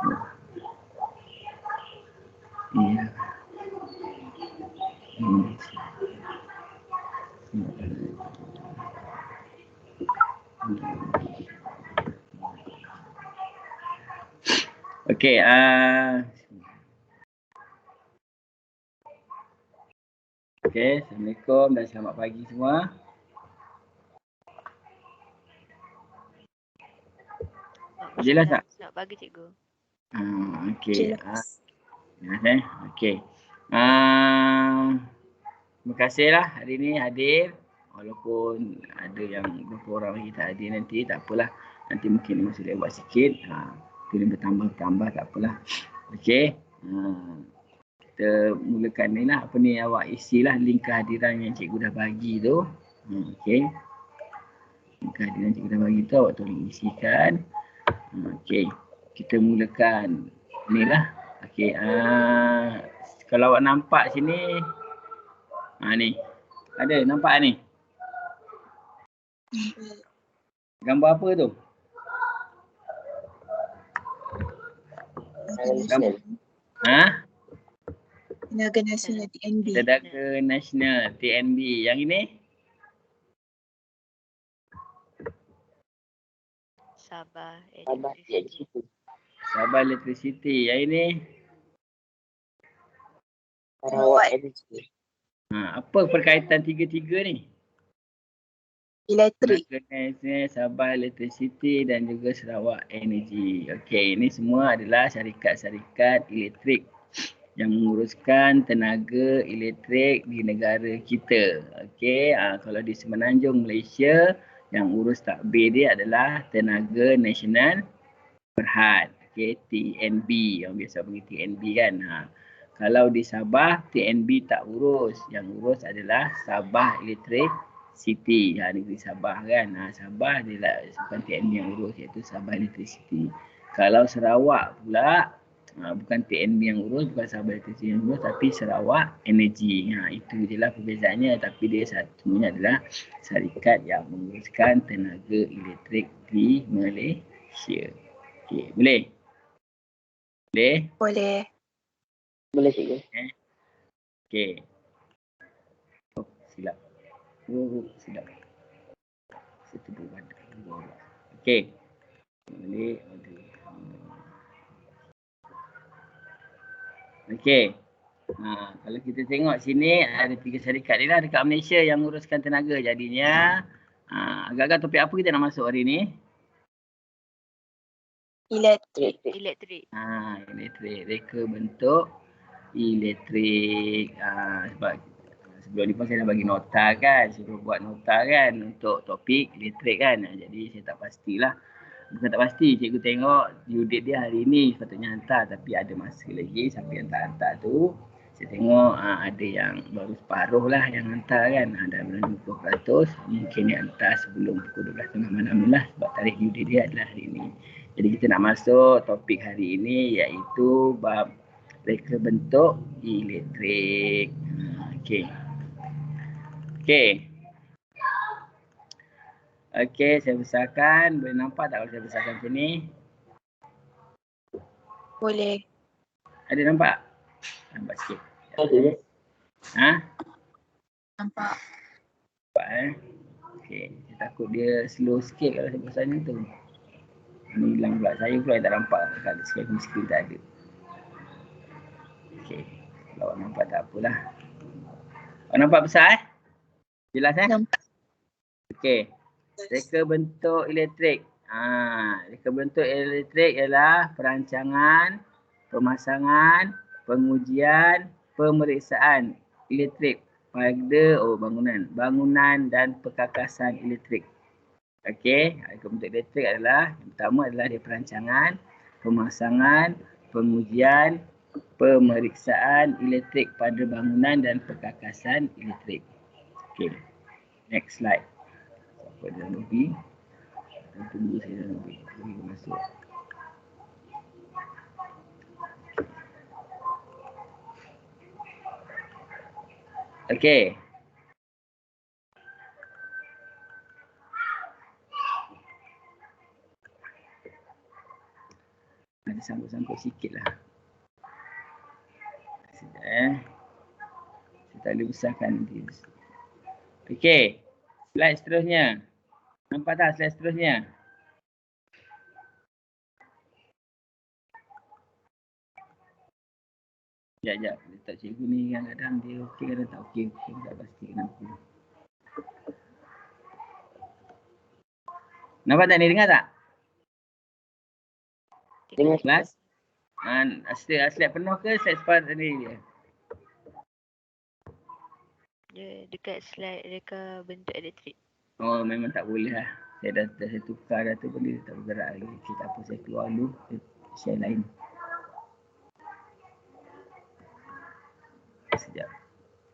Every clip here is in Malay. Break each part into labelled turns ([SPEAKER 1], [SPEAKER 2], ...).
[SPEAKER 1] Iya. Okey, okey, Assalamualaikum dan selamat pagi semua. Jelas tak?
[SPEAKER 2] Selamat pagi cikgu.
[SPEAKER 1] Okey. Okey. Terima kasihlah hari ni hadir. Walaupun ada yang beberapa orang lagi tak hadir nanti, tak apalah. Nanti mungkin masih lewat sikit. Boleh bertambah tak apalah. Okey. Kita mulakan ni lah. Apa ni awak isilah link kehadiran yang cikgu dah bagi tu. Okey. Link kehadiran cikgu dah bagi tu awak tolong isikan. Okey. Kita mulakan ni lah. Okey. Kalau awak nampak sini. Ni. Ada nampak ni? Gambar apa tu? Gambar.
[SPEAKER 3] Tenaga Nasional TNB.
[SPEAKER 1] Tenaga Nasional TNB. Yang ini?
[SPEAKER 2] Sabah Electricity.
[SPEAKER 1] Sabah Electricity. Yang ini?
[SPEAKER 3] Sarawak
[SPEAKER 4] Energy.
[SPEAKER 1] Apa perkaitan tiga-tiga ni?
[SPEAKER 3] Elektrik.
[SPEAKER 1] Tenaga Nasional, Sabah Electricity dan juga Sarawak Energy. Okey, ini semua adalah syarikat-syarikat elektrik yang menguruskan tenaga elektrik di negara kita. Okey, kalau di Semenanjung Malaysia yang urus takbir dia adalah Tenaga Nasional Berhad. Okey, TNB, yang biasa panggil TNB kan. Kalau di Sabah, TNB tak urus. Yang urus adalah Sabah Electric City. Negeri Sabah kan. Sabah dia lah bukan TNB yang urus, iaitu Sabah Electricity. Kalau Sarawak pula, bukan TNB yang urus, bukan Sabah Electricity yang urus, tapi Sarawak Energy. Itu je lah perbezaannya. Tapi dia satunya adalah syarikat yang menguruskan tenaga elektrik di Malaysia. Okey, boleh? Boleh?
[SPEAKER 3] Boleh.
[SPEAKER 4] Boleh cikgu.
[SPEAKER 1] Okey. Silap. Silap. Satu bulan. Okey. Boleh. Okey. Kalau kita tengok sini ada 3 syarikat ni lah dekat Malaysia yang menguruskan tenaga. Jadinya agak-agak topik apa kita nak masuk hari ni?
[SPEAKER 3] Elektrik.
[SPEAKER 2] Elektrik.
[SPEAKER 1] Elektrik. Reka bentuk elektrik. Sebab sebelum ni pun saya dah bagi nota kan. Suruh buat nota kan untuk topik elektrik kan. Jadi saya tak pastilah. Bukan tak pasti, cikgu tengok due date dia hari ni sepatutnya hantar, tapi ada masa lagi sampai yang tak hantar tu. Saya tengok ada yang baru separuh lah yang hantar kan. Dan 20%. Mungkin dia hantar sebelum pukul 12 tengah malam lah, sebab tarikh due date dia adalah hari ni. Jadi kita nak masuk topik hari ini, iaitu bab reka bentuk elektrik. Okey. Okey, saya besarkan. Boleh nampak tak kalau saya besarkan sini?
[SPEAKER 3] Boleh.
[SPEAKER 1] Ada nampak? Nampak sikit.
[SPEAKER 4] Okey.
[SPEAKER 3] Nampak.
[SPEAKER 1] Nampak Okey, saya takut dia slow sikit kalau saya besar ni tu. Ni hilang pula. Saya pula yang tak nampak. Kat screen tak ada. Okey. Kalau awak nampak tak apalah. Awak nampak besar Jelas
[SPEAKER 3] Nampak.
[SPEAKER 1] Okey. Reka bentuk elektrik. Reka bentuk elektrik ialah perancangan, pemasangan, pengujian, pemeriksaan elektrik pada bangunan dan perkakasan elektrik. Okey, reka bentuk elektrik adalah yang pertama adalah dia perancangan, pemasangan, pengujian, pemeriksaan elektrik pada bangunan dan perkakasan elektrik. Okey. Next slide. Siapa dah lobby? Tunggu saya dah lobby. Boleh masuk. Okey. Ada sangkut-sangkut sikit lah. Sekejap Saya tak boleh besarkan nanti. Okey. Slide seterusnya. Nampak tak slide seterusnya? Sekejap. Letak cikgu ni kadang-kadang dia okey, kadang tak okey. Saya tak pasti kenapa. Nampak tak ni? Dengar tak?
[SPEAKER 4] Dengar
[SPEAKER 1] Kelas? Slide penuh ke slide separuh tadi dia?
[SPEAKER 2] Dia dekat slide reka bentuk elektrik.
[SPEAKER 1] Oh, memang tak boleh lah. Saya dah saya tukar dah tu pun dia tak bergerak lagi. Okay, tak apa, saya keluar dulu. Saya share lain. Sekejap.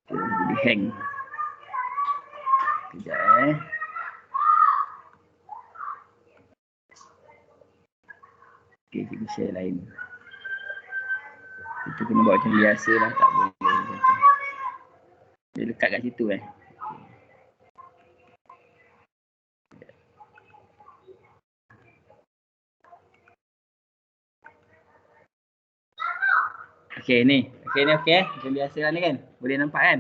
[SPEAKER 1] Dia boleh hang. Sekejap Okay, kita share lain. Kita kena buat macam biasa lah. Tak boleh macam tu. Dia lekat kat situ Okey ni. Okey ni okey Macam biasa lah ni kan. Boleh nampak kan?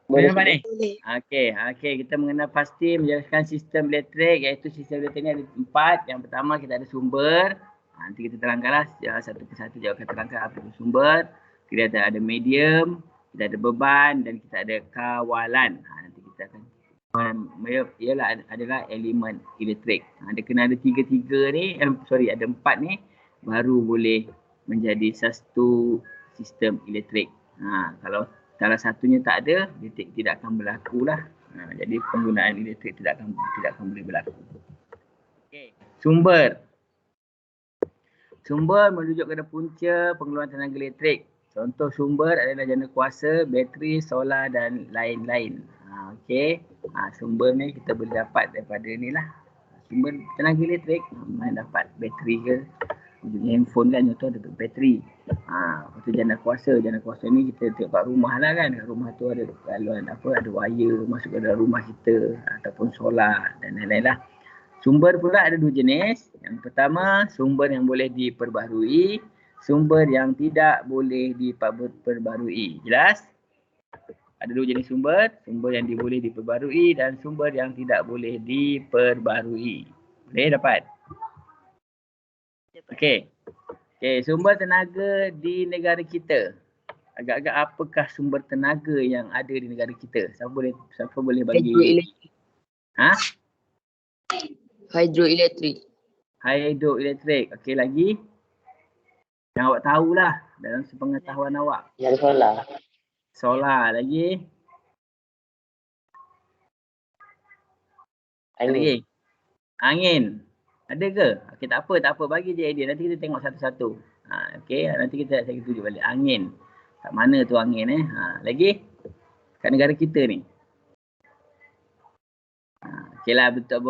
[SPEAKER 1] Boleh nampak ni?
[SPEAKER 3] Boleh.
[SPEAKER 1] Okey, kita mengenal pasti menjelaskan sistem elektrik, iaitu sistem elektrik ni ada 4. Yang pertama kita ada sumber. Nanti kita terangkanlah satu persatu je akan terangkan apa itu sumber. Kita ada medium, kita ada beban dan kita ada kawalan. Nanti kita akan ialah adalah elemen elektrik. Dia kena ada 3 ni, ada 4 ni baru boleh menjadi satu sistem elektrik. Kalau salah satunya tak ada, elektrik tidak akan berlaku lah. Jadi penggunaan elektrik tidak akan boleh berlaku. Okay. Sumber merujuk kepada punca pengeluaran tenaga elektrik. Contoh sumber adalah jana kuasa, bateri, solar dan lain-lain. Okey. Sumber ni kita boleh dapat daripada ni lah. Sumber tenaga elektrik, mana dapat bateri ke. Handphone kan contoh ada bateri. Lepas tu jana kuasa ni kita tengok kat rumah lah kan. Rumah tu ada ada wire masuk ke dalam rumah kita ataupun solar dan lain-lain lah. Sumber pula ada 2 jenis. Yang pertama, sumber yang boleh diperbaharui, sumber yang tidak boleh diperbaharui. Jelas? Ada 2 jenis sumber yang boleh diperbaharui dan sumber yang tidak boleh diperbaharui. Boleh dapat? Okey, sumber tenaga di negara kita. Agak-agak apakah sumber tenaga yang ada di negara kita? Siapa boleh bagi?
[SPEAKER 4] Hidroelektrik.
[SPEAKER 1] Hidroelektrik. Okey, lagi? Yang awak tahulah dalam sepengetahuan awak.
[SPEAKER 4] Yang solar.
[SPEAKER 1] Solar lagi?
[SPEAKER 4] Angin.
[SPEAKER 1] Angin. Ada ke? Okey, tak apa. Bagi je idea. Nanti kita tengok satu-satu. Okey, nanti saya tunjuk balik. Angin. Kat mana tu angin Lagi? Kat negara kita ni. Okeylah, betul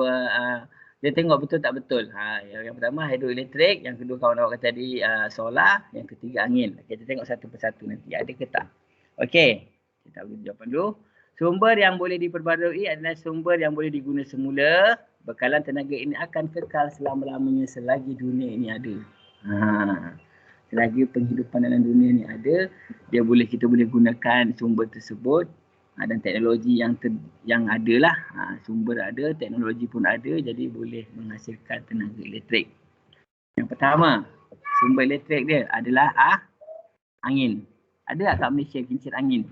[SPEAKER 1] dia tengok betul tak betul. Yang pertama hidroelektrik, yang kedua kawan awak kata tadi solar, yang ketiga angin. Kita tengok satu persatu nanti ada ke tak. Okey, kita boleh jawapan dulu. Sumber yang boleh diperbarui adalah sumber yang boleh digunakan semula. Bekalan tenaga ini akan kekal selama-lamanya selagi dunia ini ada. Selagi penghidupan dalam dunia ini ada, kita boleh gunakan sumber tersebut. Dan teknologi yang ada lah. Sumber ada, teknologi pun ada, jadi boleh menghasilkan tenaga elektrik. Yang pertama, sumber elektrik dia adalah angin. Ada tak kat Malaysia kincir angin?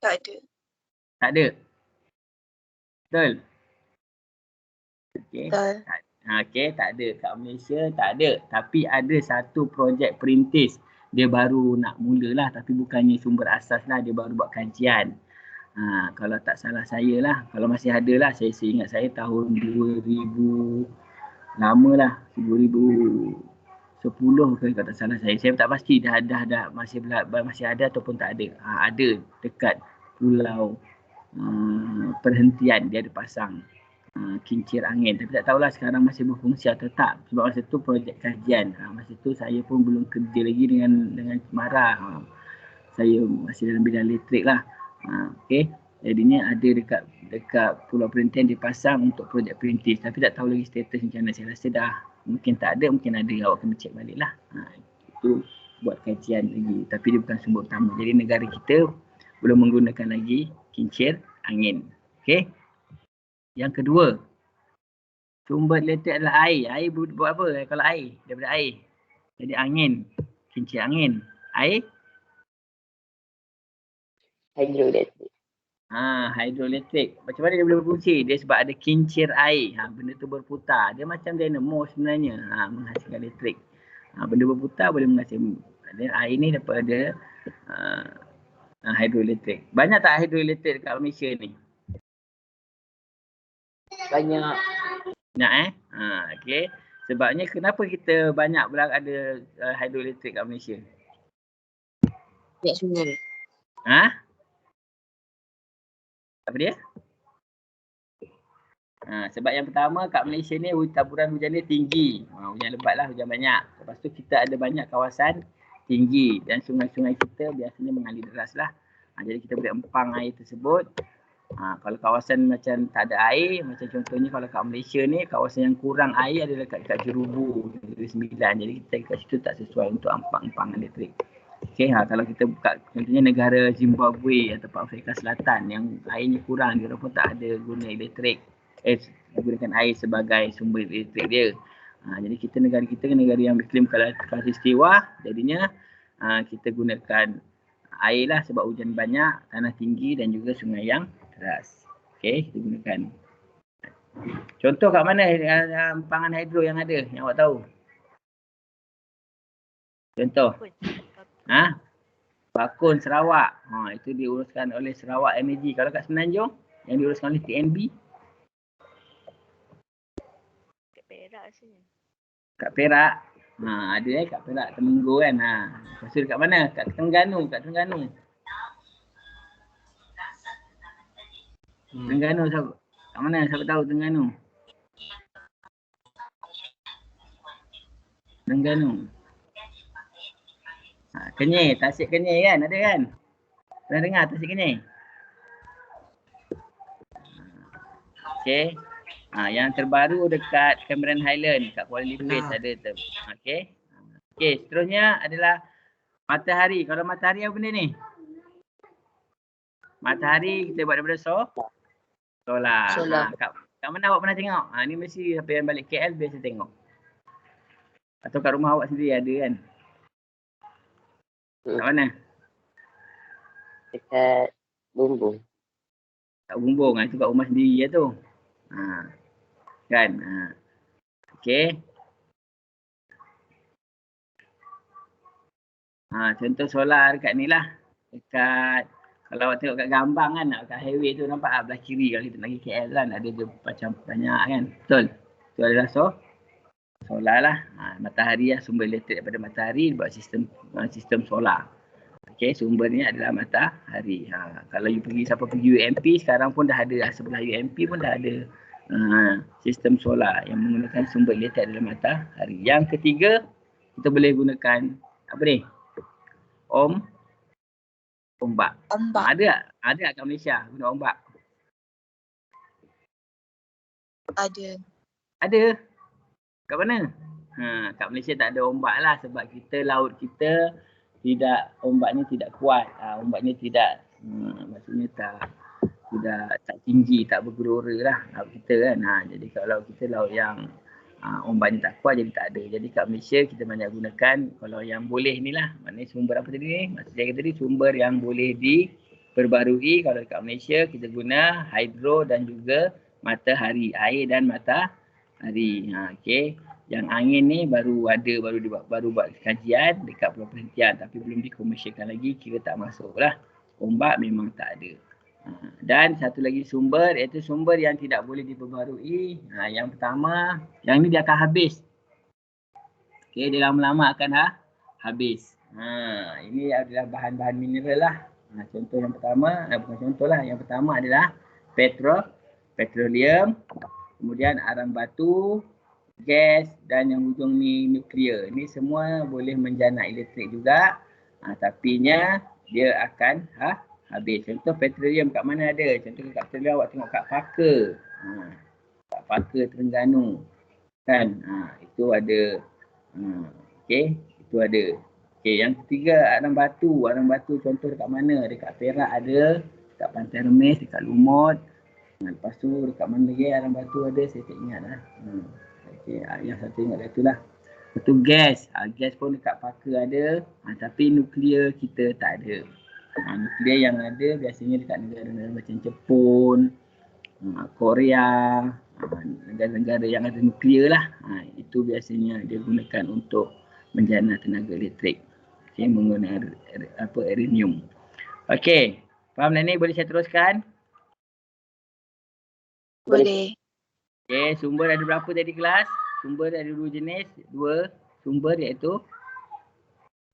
[SPEAKER 3] Tak ada.
[SPEAKER 1] Tak ada? Betul? Okey. Okey, tak ada. Kat Malaysia tak ada. Tapi ada satu projek perintis. Dia baru nak mulalah, tapi bukannya sumber asas lah. Dia baru buat kajian. Kalau tak salah saya lah. Kalau masih ada lah. Saya ingat saya tahun 2000. Lama lah. 2010 ke kalau tak salah saya. Saya tak pasti dah masih ada ataupun tak ada. Ada dekat pulau perhentian. Dia ada pasang kincir angin, tapi tak tahulah sekarang masih berfungsi atau tak, sebab masa tu projek kajian. Masa tu saya pun belum kerja lagi dengan Cemara. Saya masih dalam bidang elektrik lah. Okey. Jadinya ada dekat Pulau Perhentian dipasang untuk projek perintis. Tapi tak tahu lagi status macam mana. Saya rasa dah mungkin tak ada, mungkin ada. Awak kena cek balik lah. Itu buat kajian lagi. Tapi dia bukan sumber utama. Jadi negara kita belum menggunakan lagi kincir angin. Okey. Yang kedua, sumber elektrik adalah air. Air buat apa kalau air? Daripada air. Jadi angin, kincir angin. Air?
[SPEAKER 4] Hidroelektrik.
[SPEAKER 1] Hidroelektrik. Macam mana dia boleh berfungsi? Dia sebab ada kincir air. Benda tu berputar. Dia macam dynamo sebenarnya. Menghasilkan elektrik. Benda berputar boleh menghasilkan. Air ni daripada hidroelektrik. Banyak tak hidroelektrik dekat Malaysia ni?
[SPEAKER 4] Banyak.
[SPEAKER 1] Banyak okey. Sebabnya kenapa kita banyak ada hidroelektrik kat Malaysia?
[SPEAKER 4] Banyak sungai.
[SPEAKER 1] Apa dia? Sebab yang pertama kat Malaysia ni taburan hujan dia tinggi. Hujan lebat lah, hujan banyak. Lepas tu kita ada banyak kawasan tinggi dan sungai-sungai kita biasanya mengalir deras lah. Jadi kita boleh empang air tersebut. Kalau kawasan macam tak ada air, macam contohnya kalau kat Malaysia ni kawasan yang kurang air adalah kat Jerubu, Negeri Sembilan. Jadi kita kat situ tak sesuai untuk empang elektrik. Okey, kalau kita buka contohnya negara Zimbabwe atau Afrika Selatan yang airnya kurang, dia pun tak ada guna elektrik. Gunakan air sebagai sumber elektrik dia. Jadi negara kita negara yang beriklim khatulistiwa, jadinya kita gunakan air lah sebab hujan banyak, tanah tinggi dan juga sungai yang deras. Okey, kita gunakan. Contoh kat mana empangan hidro yang ada yang awak tahu? Contoh. Bakun Sarawak. Itu diuruskan oleh Sarawak Energy. Kalau kat Semenanjung yang diuruskan oleh TNB.
[SPEAKER 2] Kat Perak rasanya.
[SPEAKER 1] Kat Perak. Ada kat Perak Temenggur kan. Lepas tu kat mana? Kat Terengganu. Terengganu siapa? Kat mana? Siapa tahu Terengganu? Kenyir, Tasik Kenyir kan? Ada kan? Pernah dengar Tasik Kenyir? Okey. Yang terbaru dekat Cameron Highland kat Kuala Lipis ada tu. Okey. Seterusnya adalah matahari. Kalau matahari apa benda ni? Matahari kita buat daripada solar. Kat mana awak pernah tengok? Ni mesti siapa yang balik KL biasa tengok. Atau kat rumah awak sendiri ada kan? Kat mana?
[SPEAKER 4] Dekat Bumbung.
[SPEAKER 1] Kat Bumbung. Itu kat rumah sendiri lah tu. Kan? Okey. Contoh solar dekat ni lah. Dekat, kalau awak tengok kat Gambang kan, kat highway tu nampak belah kiri kalau kita nak pergi KL kan. Ada macam banyak kan. Betul? Itu adalah solar lah. Matahari lah, sumber elektrik daripada matahari buat sistem solar. Okey, sumbernya adalah matahari. Kalau you siapa pergi UMP sekarang pun dah ada, sebelah UMP pun dah ada sistem solar yang menggunakan sumber elektrik adalah matahari. Yang ketiga, kita boleh gunakan apa ni? Ombak. Ada kat Malaysia guna ombak? Ada. Kat mana? Kat Malaysia tak ada ombak lah sebab laut kita ombaknya tidak kuat. Ombaknya tidak maksudnya tak tinggi, tak bergelora lah laut kita kan. Jadi kalau kita laut yang ombaknya tak kuat jadi tak ada. Jadi kat Malaysia kita banyak gunakan kalau yang boleh ni lah. Maknanya sumber apa tadi ni? Maksud saya tadi sumber yang boleh diperbarui. Kalau kat Malaysia kita guna hidro dan juga matahari, air dan matahari. Okey. Yang angin ni baru buat kajian dekat Pulau Perhentian tapi belum dikomersialkan lagi, kira tak masuk lah. Ombak memang tak ada. Dan satu lagi sumber iaitu sumber yang tidak boleh diperbarui. Yang pertama, yang ni dia akan habis. Okey, dia lama-lama akan habis. Ini adalah bahan-bahan mineral lah. Contoh yang pertama, bukan contoh lah. Yang pertama adalah petroleum, kemudian arang batu, gas dan yang hujung ni nuklear. Ini semua boleh menjana elektrik juga. Tapinya dia akan habis. Contoh petroleum kat mana ada? Contoh kat petroleum awak tengok kat Paka. Kat Paka Terengganu. Kan? Itu ada. Okey, itu ada. Okey, yang ketiga arang batu. Arang batu contoh dekat mana? Dekat Perak ada, dekat Pantai Remis, dekat Lumut. Lepas tu dekat mana lagi arang batu ada, saya tak ingat lah. Okey, yang satu ingat tu lah. Lepas tu gas. Gas pun dekat Paka ada, tapi nuklear kita tak ada. Nuklear yang ada biasanya dekat negara-negara macam Jepun, Korea, negara-negara yang ada nuklear lah. Itu biasanya dia gunakan untuk menjana tenaga elektrik. Okay, menggunakan uranium. Okey, faham dah ni? Boleh saya teruskan?
[SPEAKER 3] Boleh.
[SPEAKER 1] Okey, sumber ada berapa tadi kelas? Sumber ada 2 jenis, 2 sumber iaitu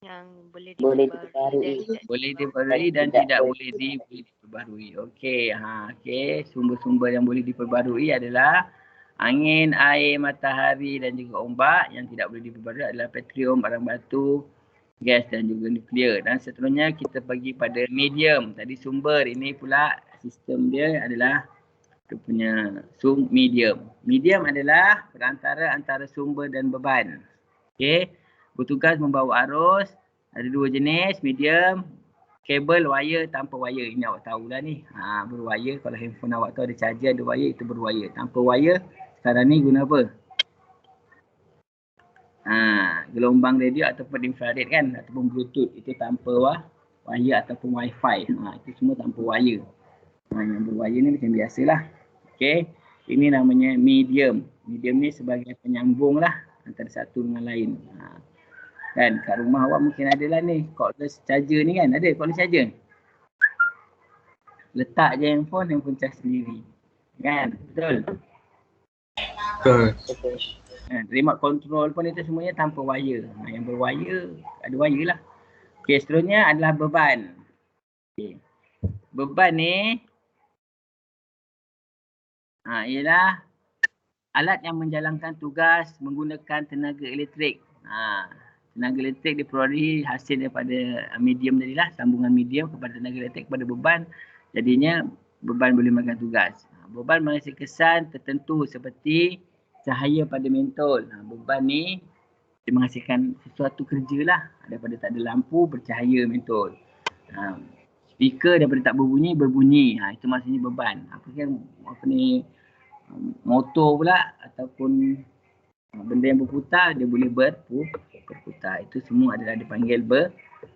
[SPEAKER 2] Yang boleh
[SPEAKER 4] Boleh
[SPEAKER 2] diperbarui dan
[SPEAKER 4] diperbarui.
[SPEAKER 2] tidak
[SPEAKER 1] boleh diperbarui dan tidak boleh diperbarui. Okey, okey, sumber-sumber yang boleh diperbarui adalah angin, air, matahari dan juga ombak. Yang tidak boleh diperbarui adalah petroleum, barang batu, gas dan juga nuklear. Dan seterusnya kita pergi pada medium. Tadi sumber, ini pula sistem dia adalah dia punya medium. Medium adalah perantara antara sumber dan beban. Okey, bertugas membawa arus. Ada 2 jenis, medium, kabel, wire, tanpa wire. Ini awak tahulah ni. Berwire, kalau handphone awak tu ada charger, ada wire, itu berwire. Tanpa wire, sekarang ni guna apa? Gelombang radio ataupun infrared kan, ataupun bluetooth, itu tanpa wire ataupun wifi. Itu semua tanpa wire. Yang berwire ni macam biasalah. Okey, ini namanya medium. Medium ni sebagai penyambung lah antara satu dengan lain. Kan kat rumah awak mungkin ada lah ni cordless charger ni kan, ada cordless charger. Letak je handphone charge sendiri. Kan, betul?
[SPEAKER 4] Betul.
[SPEAKER 1] Remote control pun itu semuanya tanpa wire. Yang berwire, ada wire lah. Okey, seterusnya adalah beban. Okay. Beban ni ialah alat yang menjalankan tugas menggunakan tenaga elektrik. Tenaga elektrik diperoleh hasil daripada medium tadi lah, sambungan medium kepada tenaga elektrik kepada beban. Jadinya beban boleh melakukan tugas. Beban menghasilkan kesan tertentu seperti cahaya pada mentol. Beban ni dia menghasilkan sesuatu kerja lah. Daripada tak ada lampu, bercahaya mentol. Speaker daripada tak berbunyi, berbunyi. Itu maksudnya beban. Motor pula ataupun benda yang berputar, dia boleh berputar. Itu semua adalah dipanggil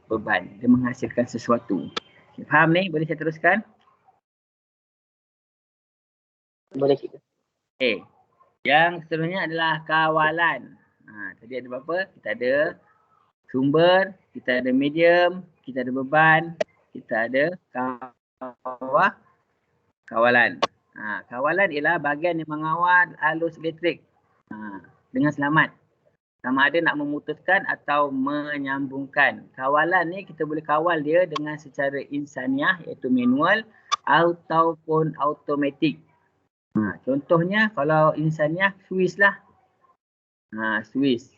[SPEAKER 1] beban. Dia menghasilkan sesuatu. Okay, faham ni? Boleh saya teruskan?
[SPEAKER 4] Boleh kita.
[SPEAKER 1] Okay. Yang seterusnya adalah kawalan. Tadi ada berapa? Kita ada sumber, kita ada medium, kita ada beban, kita ada kawalan. Kawalan ialah bahagian yang mengawal arus elektrik dengan selamat. Sama ada nak memutuskan atau menyambungkan. Kawalan ni kita boleh kawal dia dengan secara insaniah iaitu manual ataupun automatik. Contohnya kalau insaniah Swiss lah. Swiss.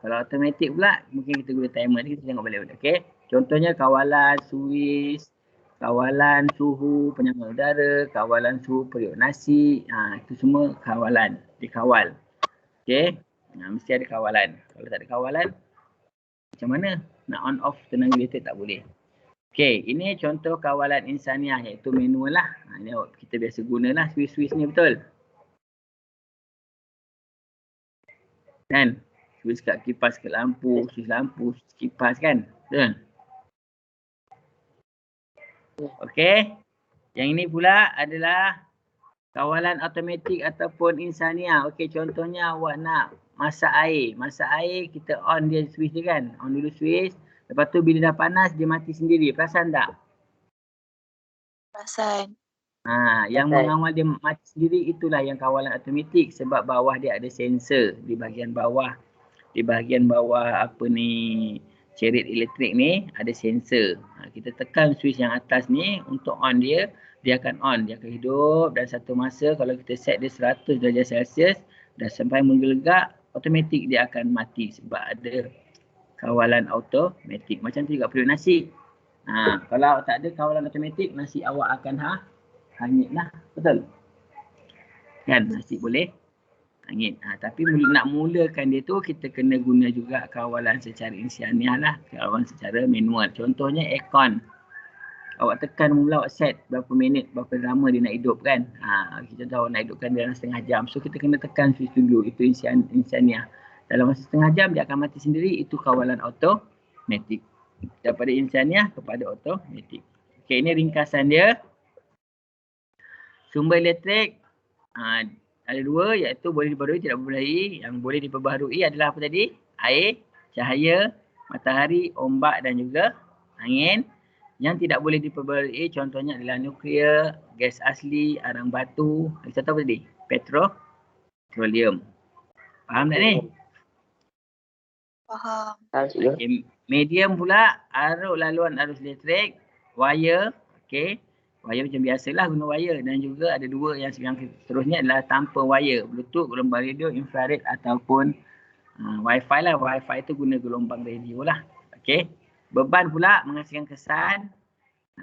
[SPEAKER 1] Kalau automatik pula mungkin kita guna timer ni, kita tengok balik. Okey. Contohnya kawalan Swiss, kawalan suhu penyambung udara, kawalan suhu periuk nasi. Itu semua kawalan, dikawal. Okey. Mesti ada kawalan. Kalau tak ada kawalan, macam mana nak on off tenaga elektrik? Tak boleh. Okey, ini contoh kawalan insaniah iaitu manual lah. Ini kita biasa gunalah Swiss ni, betul? Kan? Swiss kat kipas kat lampu, Swiss lampu, kipas kan? Betul? Okey. Yang ini pula adalah kawalan automatik ataupun insaniah. Okey, contohnya awak nak masak air. Masak air kita on dia Swiss dia kan? On dulu Swiss. Lepas tu bila dah panas dia mati sendiri. Perasan tak?
[SPEAKER 3] Perasan.
[SPEAKER 1] Yang mengawal dia mati sendiri itulah yang kawalan automatik, sebab bawah dia ada sensor di bahagian bawah. Di bahagian bawah chariot elektrik ni ada sensor. Kita tekan switch yang atas ni untuk on dia, dia akan on, dia akan hidup dan satu masa kalau kita set dia 100 darjah Celsius dah sampai menggelegak, automatik dia akan mati sebab ada kawalan automatik. Macam tu juga periuk nasi. Kalau tak ada kawalan automatik, nasi awak akan hanyut lah. Betul? Kan nasi boleh hanyut. Tapi nak mulakan dia tu, kita kena guna juga kawalan secara insianiah lah. Kawalan secara manual. Contohnya aircon. Awak tekan mula, awak set berapa minit, berapa lama dia nak hidup kan. Kita tahu nak hidupkan dalam setengah jam. So kita kena tekan switch dulu. Itu insianiah. Dalam masa setengah jam dia akan mati sendiri. Itu kawalan automatik. Daripada insianiah kepada automatik. Okey, ini ringkasan dia. Sumber elektrik ada dua, iaitu boleh diperbaharui, tidak diperbaharui. Yang boleh diperbaharui adalah apa tadi? Air, cahaya, matahari, ombak dan juga angin. Yang tidak boleh diperbaharui contohnya adalah nuklear, gas asli, arang batu. Contoh apa tadi? Petroleum. Faham tak ni?
[SPEAKER 3] Faham.
[SPEAKER 1] Okay. Medium pula, laluan arus elektrik, wire. Okey. Wire macam biasalah guna wire, dan juga ada dua yang seterusnya adalah tanpa wire, Bluetooth, gelombang radio, infrared ataupun Wi-Fi lah. Wi-Fi tu guna gelombang radio lah. Okey. Beban pula menghasilkan kesan.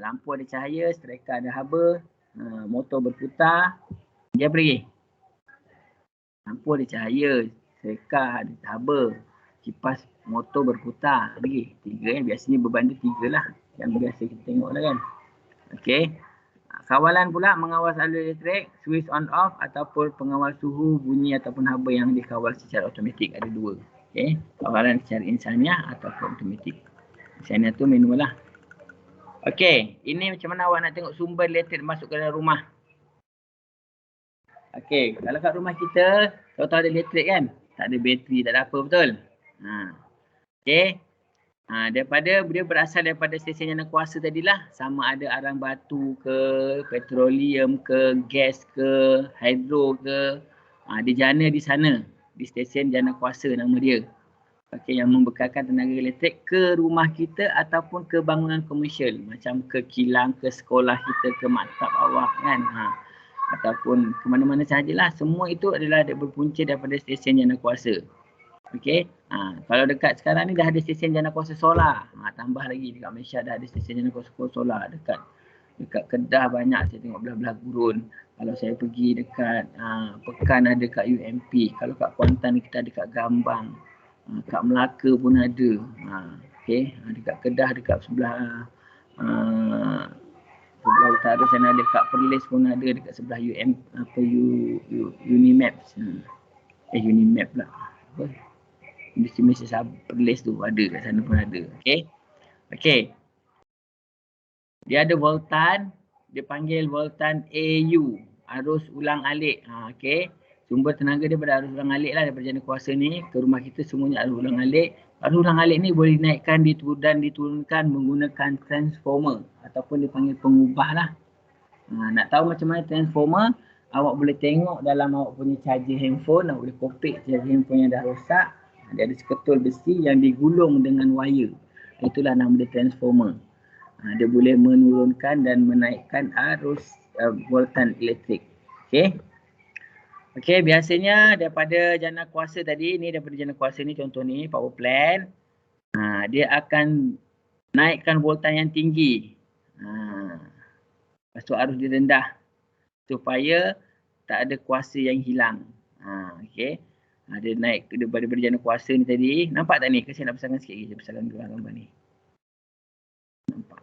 [SPEAKER 1] Lampu ada cahaya, striker ada haba, motor berputar. Dia pergi. Lampu ada cahaya, striker ada haba, kipas motor berputar. Pergi. 3 biasanya beban dia 3 lah. Yang biasa kita tengok lah kan. Okey. Kawalan pula mengawal alur elektrik, switch on off ataupun pengawal suhu, bunyi ataupun haba yang dikawal secara automatik. Ada 2. Okey. Kawalan secara insaniah ataupun automatik. Insaniah tu manual lah. Okey. Ini macam mana awak nak tengok sumber elektrik masuk ke dalam rumah. Okey. Kalau kat rumah kita, tahu-tahu ada elektrik kan? Tak ada bateri, tak ada apa, betul? Okey. Dia berasal daripada stesen jana kuasa tadilah, sama ada arang batu ke, petroleum ke, gas ke, hidro ke. Dia jana di sana, di stesen jana kuasa nama dia. Okey, yang membekalkan tenaga elektrik ke rumah kita ataupun ke bangunan komersial, macam ke kilang, ke sekolah kita, ke maktab awak kan. Ataupun ke mana-mana sahajalah. Semua itu adalah berpunca daripada stesen jana kuasa. Okey. Kalau dekat sekarang ni dah ada stesen jana kuasa solar. Tambah lagi dekat Malaysia dah ada stesen jana kuasa solar. Dekat Kedah banyak saya tengok belah-belah gurun. Kalau saya pergi dekat Pekan ada kat UMP. Kalau kat Kuantan kita ada kat Gambang. Kat Melaka pun ada. Okey. Dekat Kedah dekat sebelah sebelah utara sana ada, kat Perlis pun ada, dekat sebelah Unimaps. Unimap pula. Apa? Mesti Perlis tu ada, kat sana pun ada. Okey. Okey. Dia ada voltan, dia panggil voltan AU, arus ulang alik. Okey. Sumber tenaga dia pada arus ulang alik lah, daripada jana kuasa ni ke rumah kita semuanya arus ulang alik. Arus ulang alik ni boleh dinaikkan dan diturunkan menggunakan transformer ataupun dipanggil pengubah lah. Nak tahu macam mana transformer, awak boleh tengok dalam awak punya charger handphone, awak boleh kopik charger handphone yang dah rosak. Dia ada seketul besi yang digulung dengan wire. Itulah nama dia transformer. Dia boleh menurunkan dan menaikkan arus voltan elektrik. Okey. Okey, biasanya daripada jana kuasa tadi, ni daripada jana kuasa ni contoh ni power plant. Dia akan naikkan voltan yang tinggi. Lepas tu arus dia rendah supaya tak ada kuasa yang hilang. Okey. Dia naik daripada jana kuasa ni tadi. Nampak tak ni? Saya nak besarkan sikit lagi. Saya besarkan dulu gambar ni. Nampak.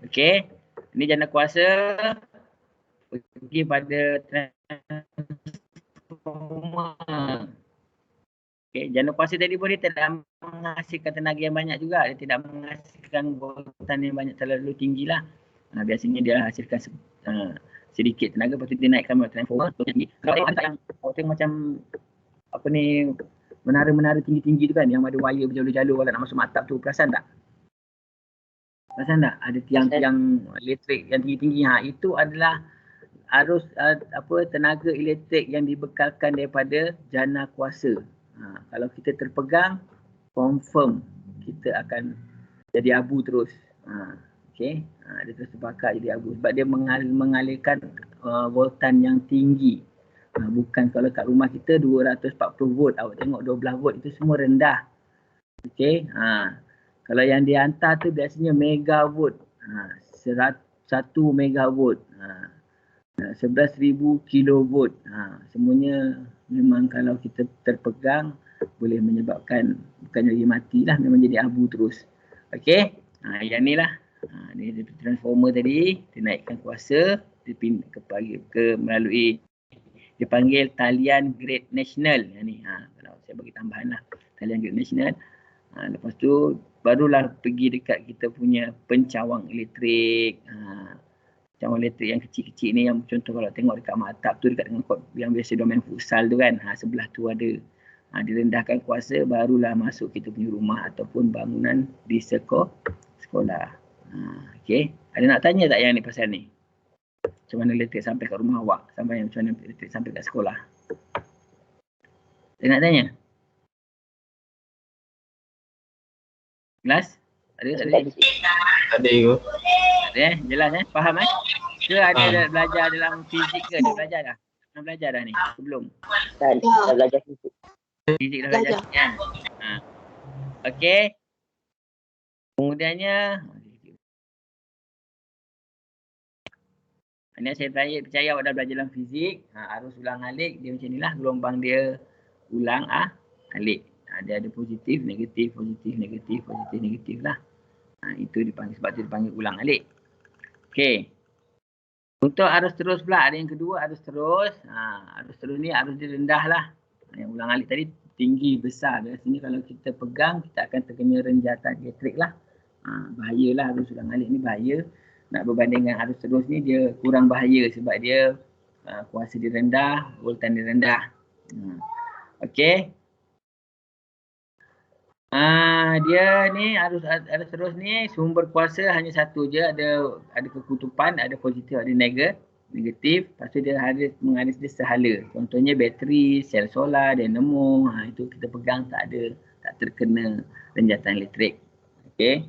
[SPEAKER 1] Okey. Ini jana kuasa. Pergi pada transformer. Okey, jana kuasa tadi pun dia tidak menghasilkan tenaga yang banyak juga. Dia tidak menghasilkan voltan yang banyak, terlalu tinggi lah. Biasanya dia hasilkan sedikit tenaga, lepas tu dia naikkan transformer. Kalau yang tengok macam apa ni, menara-menara tinggi-tinggi tu kan, yang ada wire berjalur-jalur kalau nak masuk maktab tu, perasan tak? Perasan tak? Ada tiang-tiang elektrik yang tinggi-tinggi. Itu adalah arus tenaga elektrik yang dibekalkan daripada jana kuasa. Kalau kita terpegang, confirm kita akan jadi abu terus. Okey, dia terus terbakar jadi abu sebab dia mengalirkan voltan yang tinggi. Bukan kalau kat rumah kita 240 volt, awak tengok 12 volt itu semua rendah. Okey, Kalau yang dihantar tu biasanya megawatt. 1 megawatt. 11,000 kilowatt. Semuanya memang kalau kita terpegang boleh menyebabkan bukan jadi matilah, memang jadi abu terus. Okey. Yang ni lah. Ni transformer tadi, dia naikkan kuasa, melalui dipanggil talian grid nasional. Yang ni, kalau saya bagi tambahan lah, talian grid nasional. Lepas tu barulah pergi dekat kita punya pencawang elektrik. Pencawang elektrik yang kecil-kecil ni, yang contoh kalau tengok dekat maktab tu, dekat dengan kot yang biasa dia main futsal tu kan, sebelah tu ada. Direndahkan kuasa, barulah masuk kita punya rumah ataupun bangunan di sekolah. Okey, ada nak tanya tak yang ni pasal ni? Macam mana elektrik sampai kat rumah awak, sampai macam mana elektrik sampai kat sekolah? Ada nak tanya? Kelas? Ada?
[SPEAKER 5] Ada you.
[SPEAKER 1] Ada jelas faham Ke ada belajar dalam fizik ke? Ada belajar dah? Pernah belajar dah ni? Sebelum?
[SPEAKER 4] Dah belajar fizik.
[SPEAKER 1] Fizik dah belajar kan? Okey. Kemudiannya ini saya percaya awak dah belajar dalam fizik. Arus ulang alik dia macam inilah, gelombang dia ulang alik. Dia ada positif, negatif, positif, negatif, positif, negatif lah. Itu dipanggil, sebab itu dipanggil ulang alik. Okey. Untuk arus terus pula, ada yang kedua arus terus. Arus terus ni arus dia rendah lah. Yang ulang alik tadi tinggi, besar. Biasanya kalau kita pegang, kita akan terkena renjatan elektrik lah. Bahayalah arus ulang alik ni, bahaya. Nak berbanding dengan arus terus ni, dia kurang bahaya sebab dia kuasa dia rendah, voltan dia rendah. Okey. Dia ni arus terus ni sumber kuasa hanya satu je, ada kekutupan, ada positif, ada negatif. Lepas tu dia mengaris dia sehala. Contohnya bateri, sel solar, dinamo, itu kita pegang tak terkena renjatan elektrik. Okey.